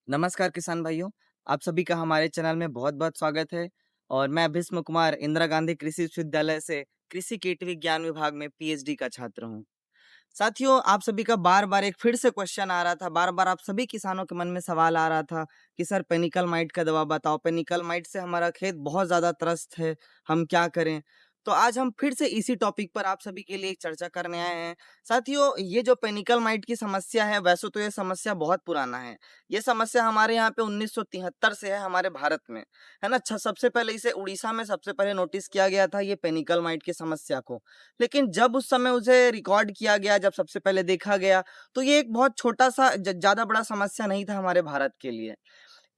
नमस्कार किसान भाइयों, आप सभी का हमारे चैनल में बहुत-बहुत स्वागत है और मैं भीष्म कुमार इंदिरा गांधी कृषि विश्वविद्यालय से कृषि कीट विज्ञान विभाग में पीएचडी का छात्र हूँ। साथियों, आप सभी का बार-बार एक फिर से क्वेश्चन आ रहा था, बार-बार आप सभी किसानों के मन में सवाल आ रहा था कि सर पेनिकल माइट का दवा बताओ, पेनिकल माइट से हमारा खेत बहुत ज़्यादा त्रस्त है, हम क्या करें? तो आज हम फिर से इसी टॉपिक पर आप सभी के लिए एक चर्चा करने आए हैं। साथियों, ये जो पेनिकल माइट की समस्या है, वैसे तो ये समस्या बहुत पुराना है। ये समस्या हमारे यहाँ पे 1973 से है हमारे भारत में, है ना? सबसे पहले इसे उड़ीसा में सबसे पहले नोटिस किया गया था ये पेनिकल माइट की समस्या को। लेकिन जब उस समय उसे रिकॉर्ड किया गया, जब सबसे पहले देखा गया, तो ये एक बहुत छोटा-सा ज़्यादा बड़ा समस्या नहीं था हमारे भारत के लिए।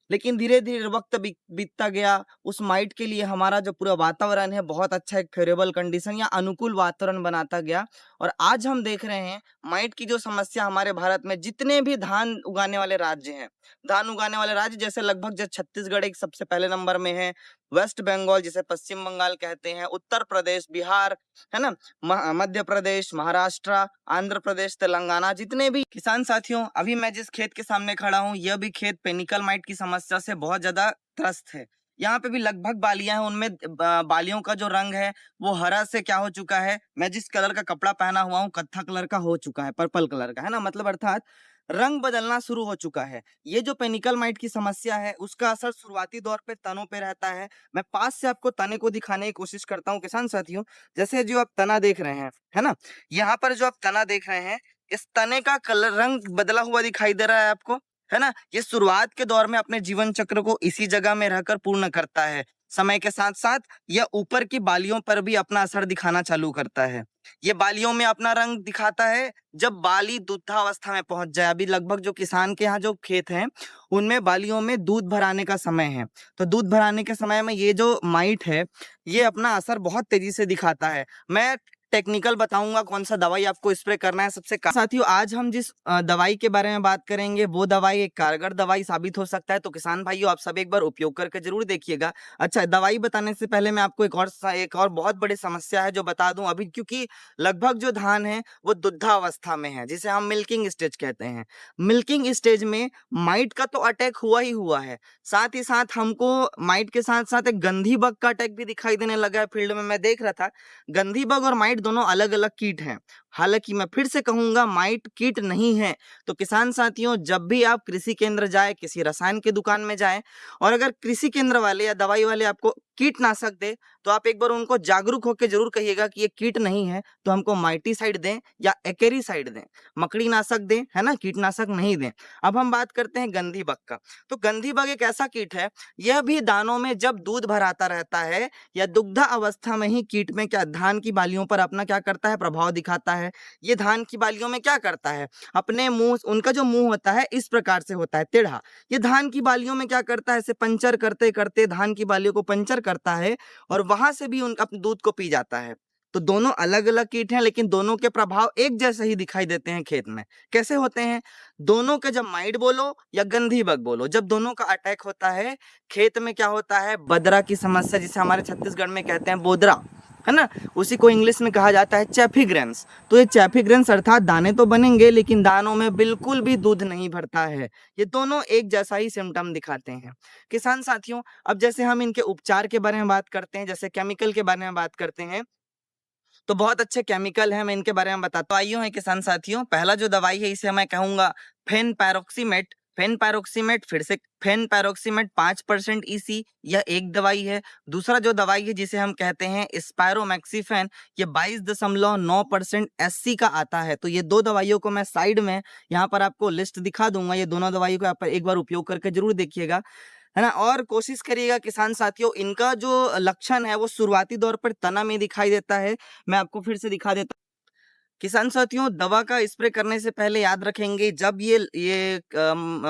लेकिन धीरे-धीरे वक़्त बीतता गया, उस माइट के लिए हमारा जो पूरा वातावरण है, बहुत अच्छा एक फ़ेवरेबल कंडीशन या अनुकूल वातावरण बनाता गया और आज हम देख रहे हैं, माइट की जो समस्या हमारे भारत में जितने भी धान उगाने वाले राज्य हैं, धान उगाने वाले राज्य जैसे लगभग जैसे छत्तीसगढ़ एक सबसे पहले नंबर में है, वेस्ट बंगाल जिसे पश्चिम बंगाल कहते हैं, उत्तर प्रदेश, बिहार, है ना? मध्य प्रदेश, महाराष्ट्र, आंध्र प्रदेश, तेलंगाना जितने भी किसान साथियों, अभी मैं जिस खेत के सामने खड़ा हूँ, यह भी खेत पेनिकल माइट की समस्या से बहुत ज़्यादा त्रस्त है। यहाँ पे भी लगभग बालियाँ हैं, उनमें बालियों का जो रंग है, वो हरा से क्या हो चुका है, मैं जिस कलर का कपड़ा पहना हुआ हूँ, कत्था कलर का हो चुका है, पर्पल कलर का, है ना? मतलब अर्थात रंग बदलना शुरू हो चुका है। ये जो पेनिकल माइट की समस्या है, उसका असर शुरुआती दौर पे तनों पे रहता है। मैं पास से आपको तने को दिखाने की कोशिश करता हूँ किसान साथियों। जैसे जो आप तना देख रहे हैं, है ना? यहाँ पर जो आप तना देख रहे हैं, इस तने का कलर रंग बदला हुआ दिखाई दे रहा है आपको, है ना? ये शुरुआत के दौर में अपने जीवन चक्र को इसी जगह में रहकर पूर्ण करता है। समय के साथ-साथ यह ऊपर की बालियों पर भी अपना असर दिखाना चालू करता है। ये बालियों में अपना रंग दिखाता है जब बाली दुग्धावस्था में पहुंच जाए। अभी लगभग जो किसान के यहाँ जो खेत हैं, उनमें बालियों में दूध भराने का समय है। तो दूध भराने के समय में ये जो माइट है, ये अपना असर बहुत तेजी से दिखाता है। मैं टेक्निकल बताऊंगा कौन सा दवाई आपको स्प्रे करना है सबसे साथियों, आज हम जिस दवाई के बारे में बात करेंगे, वो दवाई एक कारगर दवाई साबित हो सकता है। तो किसान भाइयों, आप सब एक बार उपयोग करके जरूर देखिएगा। अच्छा, दवाई बताने से पहले मैं आपको एक और बहुत बड़ी समस्या है जो बता दूं अभी, क्योंकि लगभग जो धान है वो दुग्धावस्था में है, जिसे हम मिल्किंग स्टेज कहते हैं। मिल्किंग स्टेज में माइट का तो अटैक हुआ ही हुआ है, साथ ही साथ हमको माइट के साथ साथ एक गंधी बग का अटैक भी दिखाई देने लगा है फील्ड में। मैं देख रहा था, गंधी बग और माइट दोनों अलग अलग कीट हैं। हालांकि मैं फिर से कहूंगा, माइट कीट नहीं है। तो किसान साथियों, जब भी आप कृषि केंद्र जाए, किसी रसायन की दुकान में जाए, और अगर कृषि केंद्र वाले या दवाई वाले आपको कीटनाशक दे, तो आप एक बार उनको जागरूक होकर जरूर कहिएगा कि ये कीट नहीं है, तो हमको माइटीसाइड दें या एक्केरीसाइड दें, मकड़ी नाशक दें, है ना? कीटनाशक नहीं दें। अब हम बात करते हैं गंधी बग का। तो गंधी बग एक ऐसा कीट है, यह भी दानों में जब दूध भराता रहता है या दुग्धा अवस्था में ही कीट में क्या धान की बालियों पर अपना क्या करता है, प्रभाव दिखाता है। ये धान की बालियों में क्या करता है, अपने मुंह, उनका जो मुंह होता है इस प्रकार से होता है, टेढ़ा। ये धान की बालियों में क्या करता है, इसे पंचर करते करते धान की बालियों को पंचर करता है और वहां से भी उन अपने दूध को पी जाता है। तो दोनों अलग अलग कीट हैं, लेकिन दोनों के प्रभाव एक जैसे ही दिखाई देते हैं खेत में। कैसे होते हैं? दोनों के, जब माइट बोलो या गंधी बग बोलो, जब दोनों का अटैक होता है, खेत में क्या होता है, बदरा की समस्या, जिसे हमारे छत्तीसगढ़ में कहते हैं बोदरा, है ना? उसी को इंग्लिश में कहा जाता है चैफी ग्रेन्स। तो ये चैफी ग्रेन्स अर्थात दाने तो बनेंगे, लेकिन दानों में बिल्कुल भी दूध नहीं भरता है। ये दोनों एक जैसा ही सिम्टम दिखाते हैं। किसान साथियों, अब जैसे हम इनके उपचार के बारे में बात करते हैं, जैसे केमिकल के बारे में बात करते हैं, तो बहुत अच्छे केमिकल हैं, मैं इनके बारे में बताता हूँ। आइयो है किसान साथियों, पहला जो दवाई है इसे मैं कहूँगा फेनपैरोक्सिमेट। फेनपैरोक्सिमेट, फिर से फेनपैरोक्सिमेट 5% ईसी, यह एक दवाई है। दूसरा जो दवाई है जिसे हम कहते हैं स्पायरोमैक्सिफेन, ये 22.9% एससी का आता है। तो ये दो दवाइयों को मैं साइड में यहाँ पर आपको लिस्ट दिखा दूंगा, ये दोनों दवाइयों को आप एक बार उपयोग करके जरूर देखिएगा, है ना? और कोशिश करिएगा किसान साथियों, इनका जो लक्षण है वो शुरुआती दौर पर तना में दिखाई देता है। मैं आपको फिर से दिखा देता हूं। किसान साथियों, दवा का स्प्रे करने से पहले याद रखेंगे, जब ये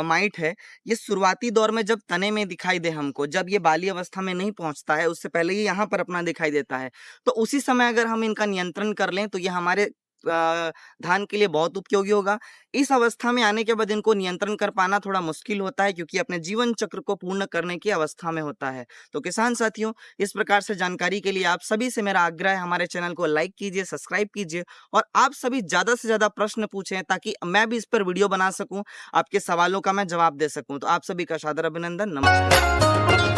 माइट है, ये शुरुआती दौर में जब तने में दिखाई दे हमको, जब ये बाली अवस्था में नहीं पहुंचता है, उससे पहले ये यहाँ पर अपना दिखाई देता है, तो उसी समय अगर हम इनका नियंत्रण कर लें, तो ये हमारे धान के लिए बहुत उपयोगी होगा। इस अवस्था में आने के बाद इनको नियंत्रण कर पाना थोड़ा मुश्किल होता है क्योंकि अपने जीवन चक्र को पूर्ण करने की अवस्था में होता है। तो किसान साथियों, इस प्रकार से जानकारी के लिए आप सभी से मेरा आग्रह है, हमारे चैनल को लाइक कीजिए, सब्सक्राइब कीजिए और आप सभी ज़्यादा से ज़्यादा प्रश्न पूछें ताकि मैं भी इस पर वीडियो बना सकूँ, आपके सवालों का मैं जवाब दे सकूँ। तो आप सभी का सादर अभिनंदन, नमस्कार।